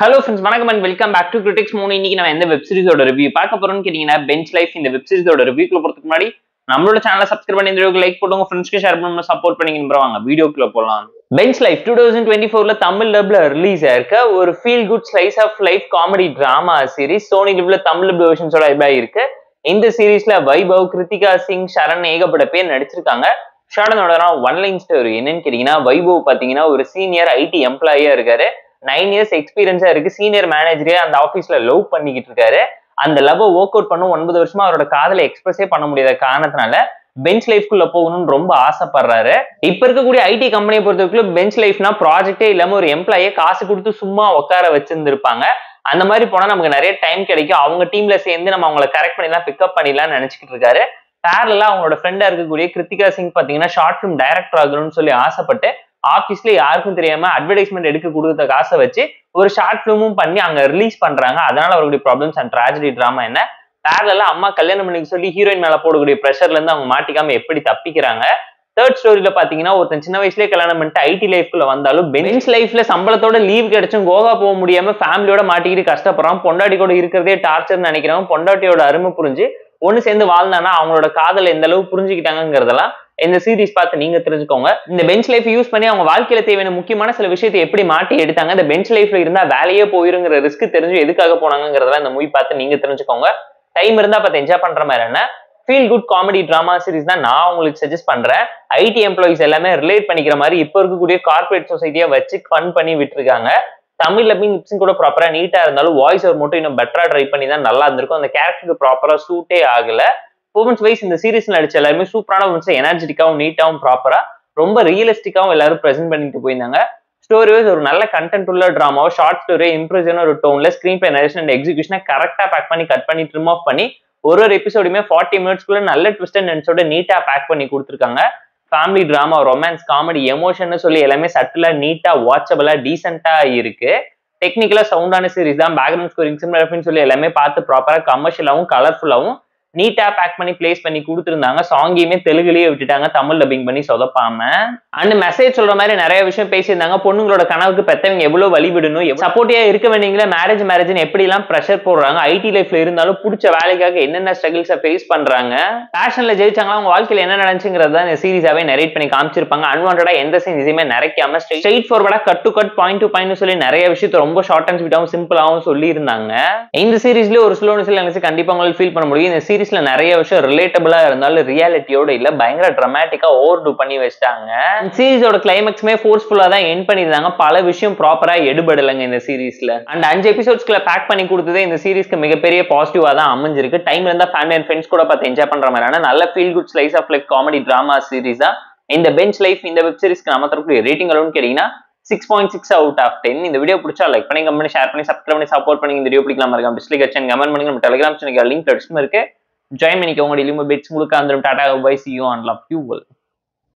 Hello friends, வணக்கம் and welcome back to Critics Moon. இன்னைக்கு நம்ம எந்த வெப் சீரிஸோட ரிவ்யூ பார்க்க போறோம்னு கேட்டீங்கன்னா பெஞ்ச் லைஃப். இந்த வெப் சீரிஸோட ரிவ்யூக்குள்ள போறதுக்கு முன்னாடி நம்மளோட சேனலை சப்ஸ்கிரைப் பண்ணி இந்த வீடியோக்கு லைக் போடுங்க, ஃப்ரெண்ட்ஸ்க்கு ஷேர் பண்ணி சப்போர்ட் பண்ணிங்கன்னு வாங்க வீடியோக்குள்ள போலாம். பெஞ்ச் லைஃப் 2024ல தமிழ் டப்ல ரிலீஸ் ஆயிருக்க ஒரு feel good slice of life comedy drama series. Sony லிவ்ல தமிழ் டப் வெர்ஷன்ஸோட இருக்கு. இந்த சீரிஸ்ல வைபவ், கிருத்திகா சிங், சரண் ஏகப்பட்ட பேர் நடிச்சிருக்காங்க. ஷார்டனோட ஒன் லைன் ஸ்டோரி என்னன்னு கேட்டீங்கன்னா, வைபவ் பாத்தீங்கன்னா ஒரு சீனியர் ஐடி எம்ப்ளாயியா இருக்காரு. 9 years எக்ஸ்பீரியன்ஸா இருக்கு. சீனியர் மேனேஜரே அந்த ஆபீஸ்ல லவ் பண்ணிக்கிட்டு இருக்காரு. அந்த லவ் ஒர்க் அவுட் பண்ணும் 9 வருஷமா அவரோட காதலை எக்ஸ்பிரஸே பண்ண முடியாத காரணத்தினால பெஞ்ச் லைஃப்குள்ள போகணும்னு ரொம்ப ஆசைப்படுறாரு. இப்ப இருக்கக்கூடிய ஐடி கம்பெனியை பொறுத்தவரைக்கும் பெஞ்ச் லைஃப்னா ப்ராஜெக்டே இல்லாம ஒரு எம்ப்ளாயை காசு கொடுத்து சும்மா உட்கார வச்சிருந்திருப்பாங்க. அந்த மாதிரி போனா நமக்கு நிறைய டைம் கிடைக்கும். அவங்க டீம்ல சேர்ந்து நம்ம அவங்களை கரெக்ட் பண்ணிடலாம், பிக்கப் பண்ணிடலாம்னு நினைச்சுக்கிட்டு இருக்காரு. பேரலா அவங்களோட ஃப்ரெண்டா இருக்கக்கூடிய கிருத்திகா சிங் பாத்தீங்கன்னா ஷார்ட் பிலிம் டைரக்டர் ஆகணும்னு சொல்லி ஆசைப்பட்டு ஆபீஸ்ல யாருக்கும் தெரியாம அட்வர்டைஸ்மெண்ட் எடுக்க கொடுத்த காசை வச்சு ஒரு ஷார்ட் பிலிமும் பண்ணி அங்க ரிலீஸ் பண்றாங்க. அதனால அவருடைய ப்ராப்ளம்ஸ் அண்ட் ட்ராஜடி டிராமா என்ன, பேரலா அம்மா கல்யாணம் பண்ணிக்க சொல்லி ஹீரோயின் மேல போடக்கூடிய ப்ரெஷர்ல இருந்து அவங்க மாட்டிக்காம எப்படி தப்பிக்கிறாங்க. தேர்ட் ஸ்டோரியில பாத்தீங்கன்னா ஒருத்தன் சின்ன வயசுலேயே கல்யாணம் பண்ணிட்டு ஐடி லைஃப்குள்ள வந்தாலும் பெஞ்ச் லைஃப்ல சம்பளத்தோட லீவ் கிடைச்சும் கோவா போக முடியாம ஃபேமிலியோட மாட்டிக்கிட்டு கஷ்டப்படுறான். பொண்டாட்டி கூட இருக்கிறதே டார்ச்சர்னு நினைக்கிறவன் பொண்டாட்டியோட அருமை புரிஞ்சு ஒண்ணு சேர்ந்து வாழ்ந்தானா அவங்களோட காதல் எந்த அளவு புரிஞ்சுக்கிட்டாங்கிறதெல்லாம் இந்த சீரிஸ் பார்த்து நீங்க தெரிஞ்சுக்கோங்க. இந்த பெஞ்ச் லைஃப் யூஸ் பண்ணி அவங்க வாழ்க்கையில தேவையான முக்கியமான சில விஷயத்தை எப்படி மாட்டி எடுத்தாங்க, இந்த பெஞ்ச் லைஃப்ல இருந்தா வேலையே போயிருங்கிற ரிஸ்க் தெரிஞ்சு எதுக்காக போனாங்கிறதெல்லாம் இந்த மூவி பார்த்து நீங்க தெரிஞ்சுக்கோங்க. டைம் இருந்தா பார்த்து என்ஜாய் பண்ற மாதிரி என்ன feel good comedy drama series தான் நான் உங்களுக்கு சஜஸ்ட் பண்றேன். ஐடி எம்ப்ளாயிஸ் எல்லாமே ரிலேட் பண்ணிக்கிற மாதிரி இப்ப இருக்கக்கூடிய கார்பரேட் சொசைட்டியா வச்சு ஃபன் பண்ணி விட்டுருக்காங்க. தமிழ்ல மிக்சிங் கூட ப்ராப்பரா நீட்டா இருந்தாலும் வாய்ஸ் ஓவர் மட்டும் இன்னும் பெட்டரா ட்ரை பண்ணி தான் நல்லா இருந்திருக்கும். அந்த கேரக்டருக்கு ப்ராப்பரா சூட்டே ஆகல. பெர்ஃபார்மன்ஸ் வைஸ் இந்த சீரிஸ் நடிச்ச எல்லாருமே சூப்பரான எனர்ஜெட்டிக்காவும் நீட்டாவும் ப்ராப்பரா ரொம்ப ரியலிஸ்டிக்காவும் எல்லாரும் பிரசென்ட் பண்ணிட்டு போயிருந்தாங்க. ஸ்டோரி வைஸ் ஒரு நல்ல கண்டென்ட் உள்ள டிராமாவோ ஷார்ட் ஸ்டோரி இம்ப்ரெஷன் ஒரு டோன்ல ஸ்கிரீன் பிளே நரேஷன் அண்ட் எக்ஸிகியூஷனை கரெக்டா பேக் பண்ணி கட் பண்ணி ட்ரிம் ஆஃப் பண்ணி ஒரு எபிசோடுமே 40 மினிட்ஸ்க்குள்ள நல்ல ட்விஸ்ட் அண்ட் எண்ட்ஸோட நீட்டா பேக் பண்ணி கொடுத்துருக்காங்க. Family drama, romance, comedy, emotion சொல்லி எல்லாமே சட்டிலா நீட்டா வாட்சபிளா டீசென்டா இருக்கு. டெக்னிக்கலா சவுண்டான சீரிஸ் தான். பேக்ரவுண்ட் ஸ்கோரிங் சிம்லர் சொல்லி எல்லாமே பார்த்து ப்ராப்பரா கமர்ஷியலாவும் கலர்ஃபுல்லாவும் நீட்டா பேக் பண்ணி பிளேஸ் பண்ணி கொடுத்துருந்தாங்க. சாங்கியுமே தெலுங்குலயே விட்டுட்டாங்க, தமிழ் டப்பிங் பண்ணி சொதப்பாம. அண்ட் மெசேஜ் சொல்ற மாதிரி நிறைய விஷயம் பேசியிருந்தாங்க. பொண்ணுங்களோட கனவுக்கு பெத்தவங்க எவ்வளவு வழிவிடணும், சப்போர்ட்டியா இருக்க வேண்டியங்களா மேரேஜ் எப்படி எல்லாம் ப்ரெஷர் போடுறாங்க, ஐடி லைஃப்ல இருந்தாலும் பிடிச்ச வேலைக்காக என்னென்ன ஸ்ட்ரகிள்ஸை ஃபேஸ் பண்றாங்க, பேஷன்ல ஜெயிச்சாங்களா அவங்க வாழ்க்கையில என்ன நடந்துச்சுங்கிறத இந்த சீரிஸாவே நரேட் பண்ணி காமிச்சிருப்பாங்க. அன்வான்டா எந்த சீன் இதுவுமே நிறைக்காம ஸ்ட்ரெயிட் ஃபார்வர்டா cut to cut point to point சொல்லி நிறைய விஷயத்த ரொம்ப ஷார்ட் அண்ட் ஸ்வீட்டாவும் சிம்பிளாவும் சொல்லி இருந்தாங்க. இந்த சீரிஸ்ல ஒரு ஸ்லோனஸ் நினைச்சு கண்டிப்பா உங்களுக்கு ஃபீல் பண்ண முடியும். இந்த சீரிஸ்ல நிறைய விஷயம் ரிலேட்டபிளா இருந்தாலும் ரியாலிட்டியோட இல்ல, பயங்கர டிராமாட்டிக்கா ஓவர் டூ பண்ணி வச்சிட்டாங்க. சீரிஸோட கிளைமேக்ஸ்மே ஃபோர்ஸ்ஃபுல்லா தான் எண்ட் பண்ணிருந்தாங்க. பல விஷயம் ப்ராப்பரா எடுபடலைங்க இந்த சீரிஸ்ல. அண்ட் 5 எபிசோட்ஸ்க்குள்ள பேக் பண்ணி கொடுத்ததே இந்த சீரிஸ்க்கு மிகப்பெரிய பாசிட்டிவா தான் அமைஞ்சிருக்கு. டைம் இருந்தா ஃபேமிலி அண்ட் ஃப்ரெண்ட்ஸ் கூட பார்த்து என்ஜாய் பண்ற மாதிரியான நல்ல feel good slice of life comedy drama series தான் இந்த பெஞ்ச் லைஃப். இந்த வெப் சீரிஸ்க்கு நம்ம தரக்கூடிய ரேட்டிங் அளவுன்னு கேட்டீங்கன்னா 6.6 out of 10. இந்த வீடியோ பிடிச்சா லைக் பண்ணி, கமெண்ட் பண்ணி, ஷேர் பண்ணி, சப்ஸ்கிரைப் பண்ணி சப்போர்ட் பண்ணி. இந்த வீடியோ பிடிக்கலாம் மறக்காம டிஸ்லைக் அடிச்சு கமெண்ட் பண்ணுங்க. நம்ம டெலிகிராம் சேனலுக்கு லிங்க் டிஸ்கிரிப்ஷன்ல இருக்கு, ஜாயின் பண்ணிக்கோங்க. டெய்லி பெட்ஸ் முழுக்க வந்துடும். Tata bye, see you and love you all.